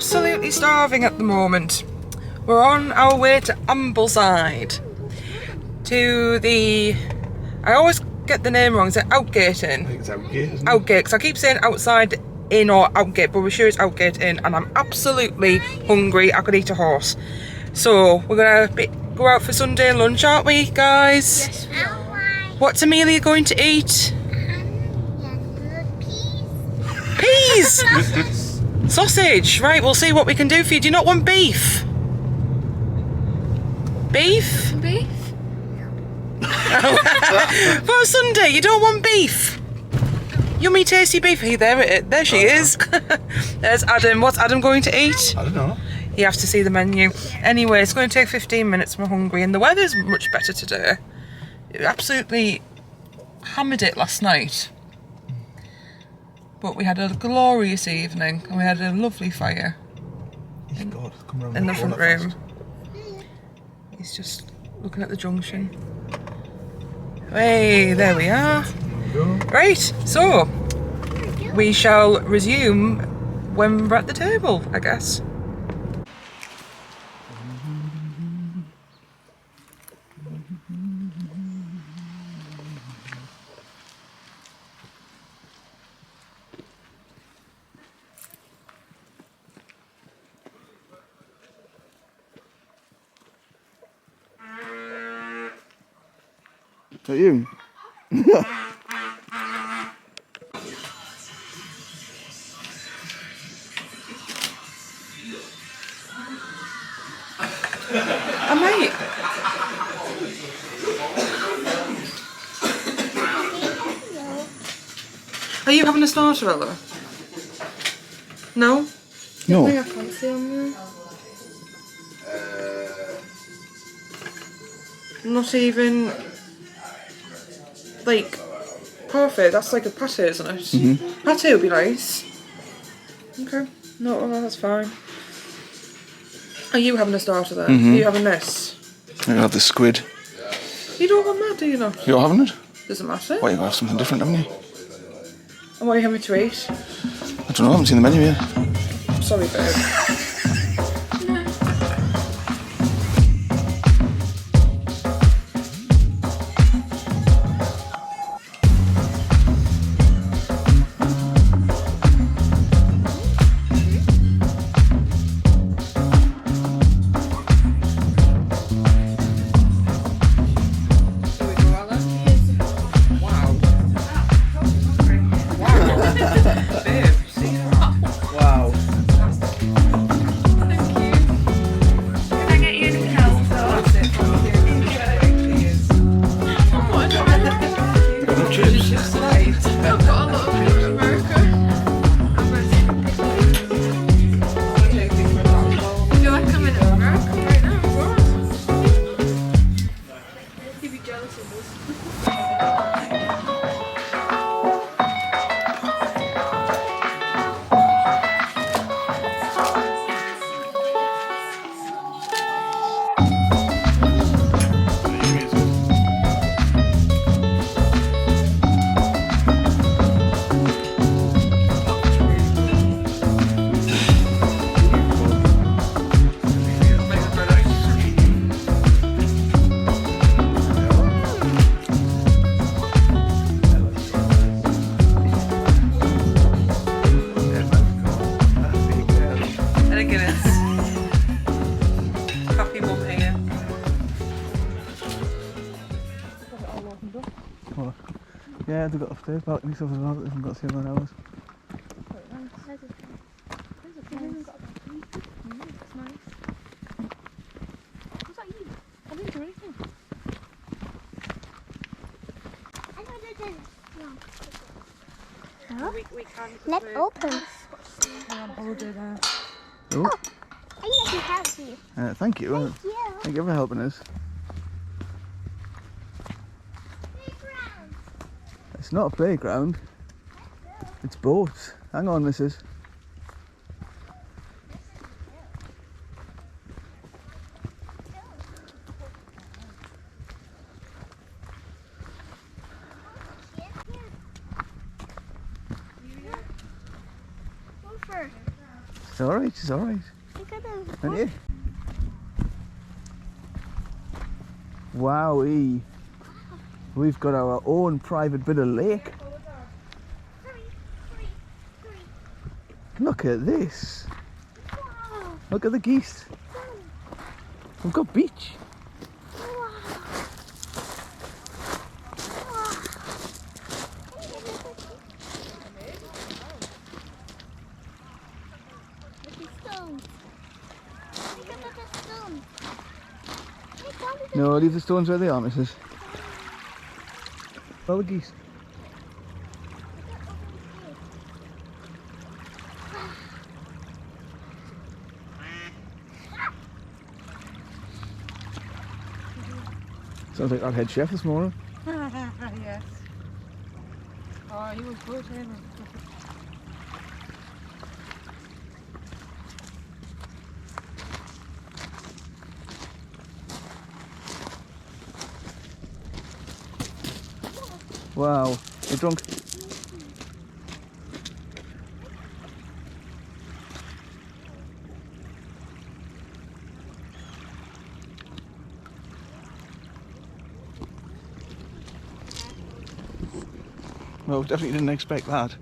absolutely starving at the moment. We're on our way to Ambleside. To the... I always get the name wrong. Is it Outgate Inn? I think it's Outgate, isn't it? Outgate, because I keep saying outside in or Outgate, but we're sure it's Outgate Inn, and I'm absolutely hungry. I could eat a horse. So we're gonna go out for Sunday lunch, aren't we, guys? Yes, we are. What's Amelia going to eat? Peas! Sausage! Right, we'll see what we can do for you. Do you not want beef? Beef? Beef? For Sunday, you don't want beef? Yummy, tasty beef. Hey, there she is. There's Adam. What's Adam going to eat? I don't know. You have to see the menu. Anyway, it's going to take 15 minutes. We're hungry, and the weather's much better today. It absolutely hammered it last night. But we had a glorious evening, and we had a lovely fire God, come around in the front room. fast. He's just looking at the junction. Hey, there we are. Right, so we shall resume when we're at the table, I guess. Is that you? Oh, mate. Are you having a starter, Ella? No? No. I can't see on there. Not even... like... parfait, that's like a pate, isn't it? Mm-hmm. Pate would be nice. Okay. No, well, that's fine. Are you having a starter then? Mm-hmm. Are you having this? I have the squid. You don't want that, do you not? You're having it? Doesn't matter. Why, you got to have something different, haven't you? And what are you having to eat? I don't know, I haven't seen the menu yet. I'm sorry, babe. Wow. You got no chips? I've got a lot of trips to America. I feel like I'm in America right now. What? You'd be jealous of us. I think it is. Happy mum here. What? Yeah, they've got upstairs balcony stuff as well that they've got to see on ours. Let's open. Oh, I let you help you. thank you. Yeah. Thank you for helping us. It's not a playground. It's boats. Hang on, missus. It's alright, it's alright. Look at those. Aren't you? Wowee. We've got our own private bit of lake. Look at this. Wow. Look at the geese. We've got beach. Wow. No, leave the stones where they are, missus. All the geese. Sounds like our head chef this morning. Yes. Oh, he was good, him. Wow, you're drunk. Well, definitely didn't expect that.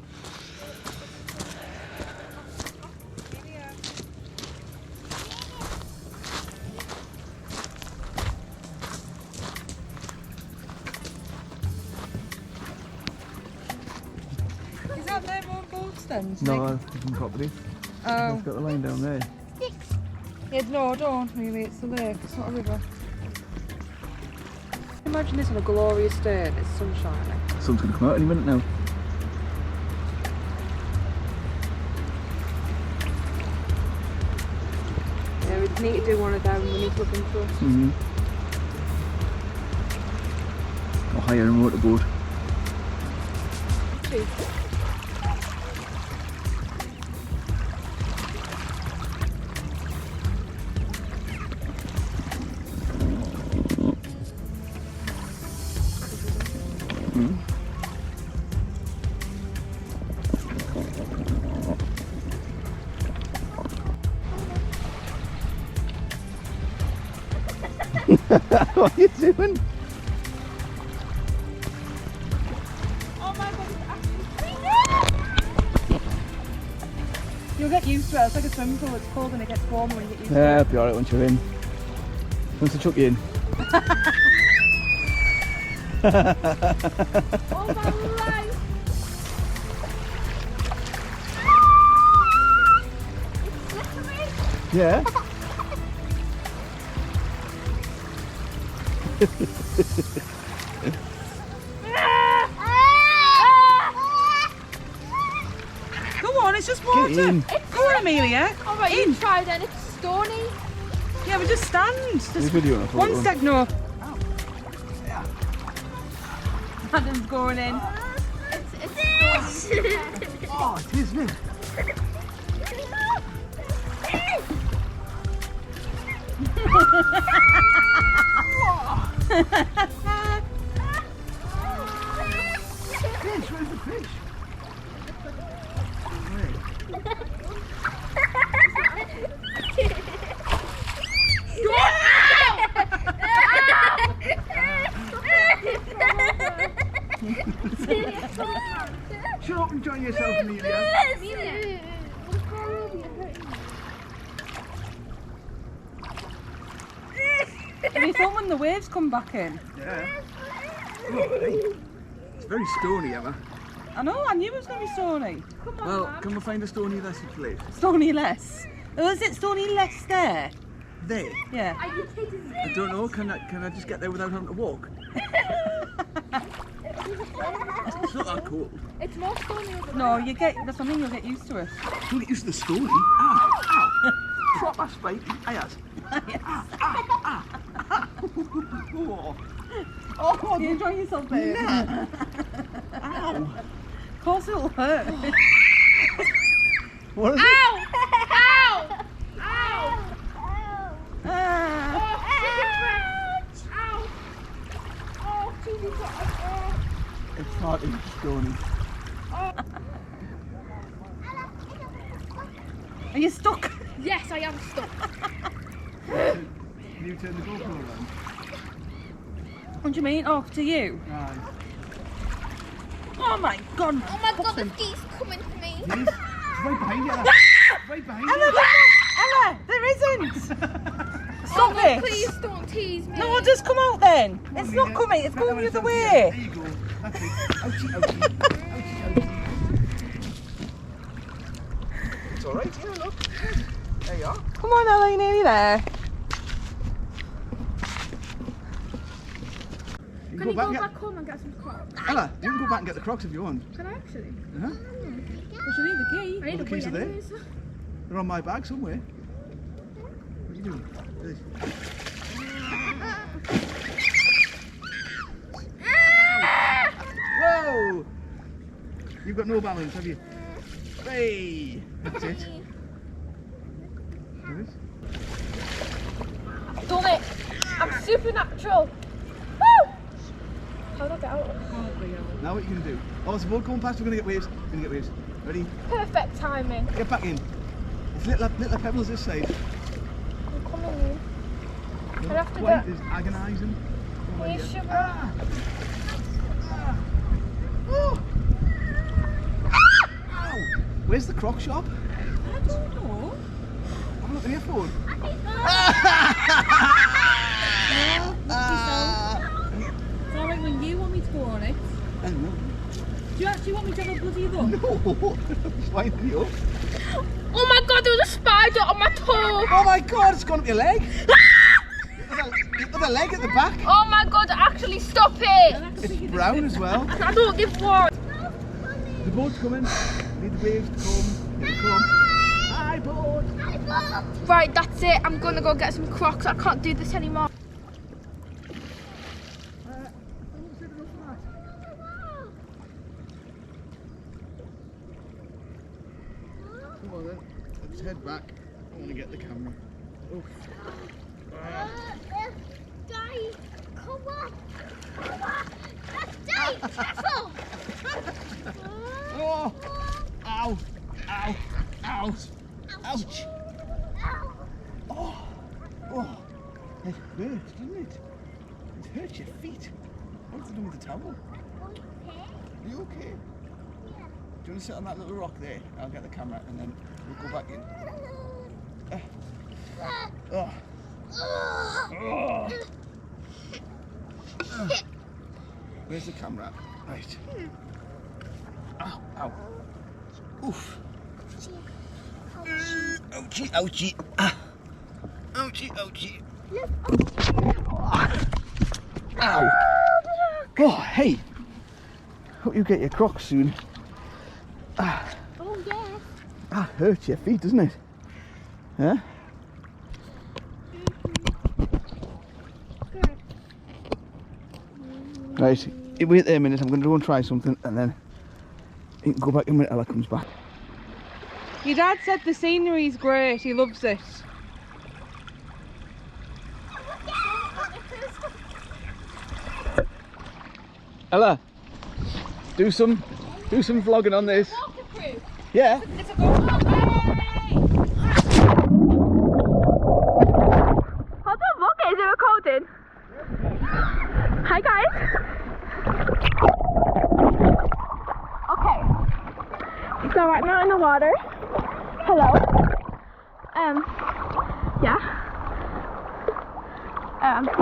Is that their own boats then? No, different property. Oh. They've got the line down there. Yeah, no, don't really. It's the lake. It's not a river. Imagine this on a glorious day and it's sunshiny. Sun's going to come out any minute now. Yeah, we need to do one of them. We need to look into it. Mm-hmm. Or hire a motorboat. What are you doing? Oh my god, you'll get used to it. It's like a swimming pool. It's cold and it gets warmer when you get used to Yeah, it. it'll be alright once you're in. Once I chuck you in. Oh my life! Yeah? Go on, it's just water. Get in. Go on, Amelia. Alright, you try then. It's stony. Yeah, but just stand. There's Just video on a photo. one sec, no. Adam's going in. It's Oh, it is, isn't it? Fish, where's the fish? Shut up and enjoy yourself, Amelia. Have you thought when the waves come back in? Yeah. Oh, hey. It's very stony, Emma. I know, I knew it was going to be stony. Come on, Well, Mum. can we find a stony less place? Stony less. Oh, is it stony less there? There? Yeah. I don't know, can I just get there without having to walk? It's not that cold. It's more stony over No, you get, that's what I mean, you'll get used to it. Don't get used to the stony. Ow, ow. Proper spiky. Ayas. Oh, you enjoy yourself, babe? Ow. Of course it'll hurt. What is it? Ow! Ow! Ow! Ah. Ow! Oh, cheesy got It's hard to stony. Are Are you stuck? Yes, I am stuck. Can you turn the GoPro around? What do you mean? Oh, to you? Aye. Oh my god. Oh my god, there's geese coming for me. It is. It's right behind you. Ella. It's right behind Ella, you. Ella, there isn't. Stop Oh, no, this. please don't tease me. No, just come out then. Come It's on, not Mia. coming, it's Right, going Ella, the other it's way. There you go. That's it. Ouchie, ouchie. Ouchie, ouchie. It's alright, here, look. There you are. Come on, Ella, you're nearly there. You Can you go and back home and get some crocs? Ella, you can go back and get the Crocs if you want. Can I actually? Uh-huh. But you need the key. I need the a keys wee are there. anyways. They're on my bag somewhere. What are you doing? Whoa! You've got no balance, have you? Hey! That's it. There it is. Done it. I'm supernatural. Woo! How do I get out? Now what you can do? Oh, there's a boat going past, we're going to get waves. We're going to get waves. Ready? Perfect timing. Get back in. It's little pebbles this side. I'm coming in. No, I'd have to white get- is agonising. Oh, Hey, yeah. sugar. Ah! Ah! Oh! Ow! Where's the Croc shop? I don't know. Have a look at your phone. It's alright when you want me to go on it. I know. Do you actually want me to have a bloody look? No! It's winding you up. Oh my god, there was a spider on my toe. Oh my god, it's gone up your leg! Your other leg at the back. Oh my god, actually stop it. It's brown as well. I don't give one. The boat's coming. Need the waves to come. Here they come. Hi, boat! Right, that's it. I'm gonna go get some Crocs. I can't do this anymore. Come on then, let's head back. I want to get the camera. Oof. Daddy, come on. Come on. Daddy, careful. Oh! Ow! Ow! Ow! Ouch! Oh! Oh! It hurts, doesn't it? It hurts your feet. What's it doing with the towel? Are you okay? Do you want to sit on that little rock there? I'll get the camera and then we'll go back in. Oh. Oh. Where's the camera? Right. Ow, ow. Oof. Ouchie, ouchie. Ouchie, ouchie. Ow. Oh, hey. Hope you get your Crocs soon. Oh yes. That hurts your feet, doesn't it? Huh? Right, wait there a minute, I'm going to go and try something and then you can go back in when Ella comes back. Your dad said the scenery's great, he loves it. Ella, do some vlogging on this. Yeah. Hold on, look, is it recording? Hi guys. Okay. So right now in the water. Hello. Yeah.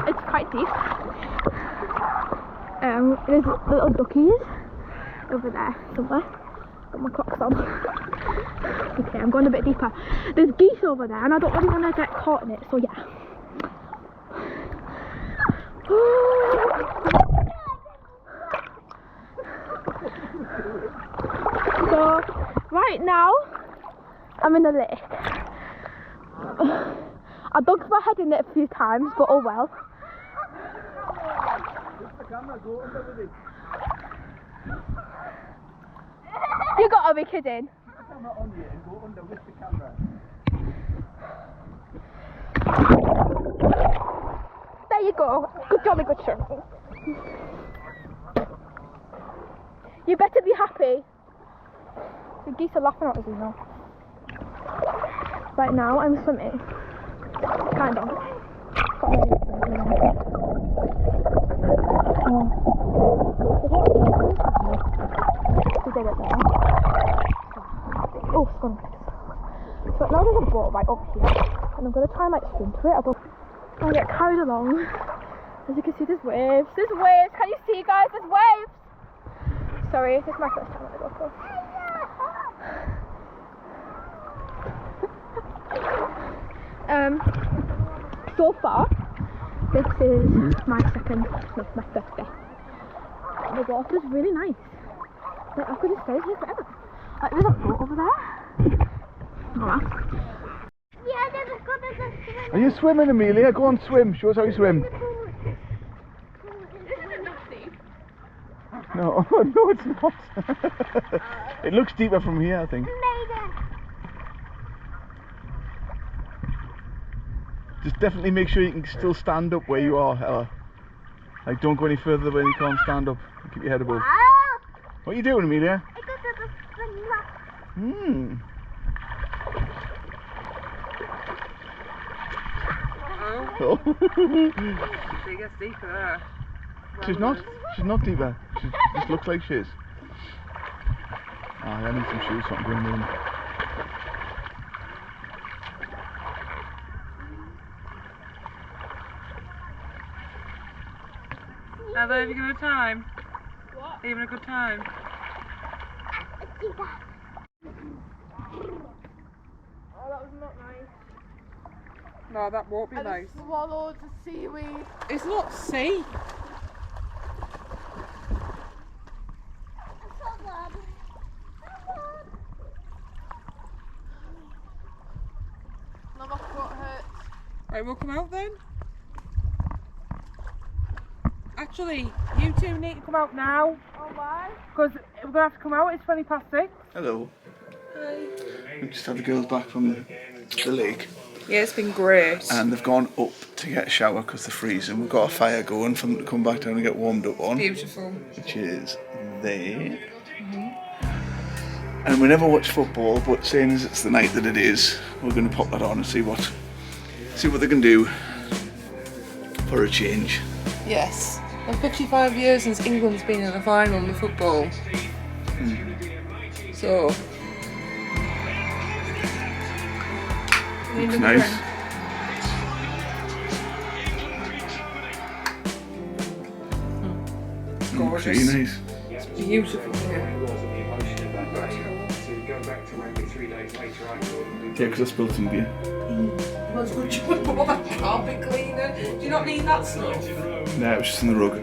It's quite deep. There's little duckies over there somewhere. Got my Crocs on. Okay, I'm going a bit deeper. There's geese over there and I don't really want to get caught in it, so yeah. So, right now, I'm in the lake. I dunked my head in it a few times, but oh well. You gotta be kidding. There you go. Good job, good shot. You better be happy. The geese are laughing at us, you know. Right now I'm swimming. Kind of. Oh, skunk. So now there's a boat right up here, and I'm gonna try and like swim to it. I get carried along. As you can see, there's waves. There's waves. Can you see, guys? There's waves. Sorry, this is my first time on the GoPro. So far, this is my second, no, my first day. The water's really nice. Like, I could have stayed here forever. Like, there's a boat over there. Oh, Are you swimming, Amelia? Go on, swim. Show us how you swim. This isn't enough deep. No, no, it's not. It looks deeper from here, I think. Just definitely make sure you can still stand up where you are, Ella. Like, don't go any further when you can't stand up. Keep your head above. What are you doing, Amelia? Hmm. Oh. She gets deeper there. She's not deeper. She just looks like she is. I need some shoes so I'm going in. Heather, have you got a good time? What? Are you having a good time? Oh, that was not nice. No, that won't be I nice. just swallowed the seaweed. It's not sea. Now my foot hurts. Right, we'll come out then. Actually, you two need to come out now. Oh, why? Because we're going to have to come out, it's 6:20. Hello. Hi. We just had the girls back from the lake. Yeah, it's been great. And they've gone up to get a shower because they're freezing. We've got a fire going for them to come back down and get warmed up on. Beautiful. Which is there. And we never watch football, but seeing as it's the night that it is, we're going to pop that on and see what they can do for a change. Yes. And 55 years since England's been in the final in the football. So. Looks nice. Gorgeous. Looks really nice. It's beautiful here. Yeah, because I spilled some beer. Well, it's good you bought that carpet cleaner. Do you not need that stuff? No, it was just in the rug.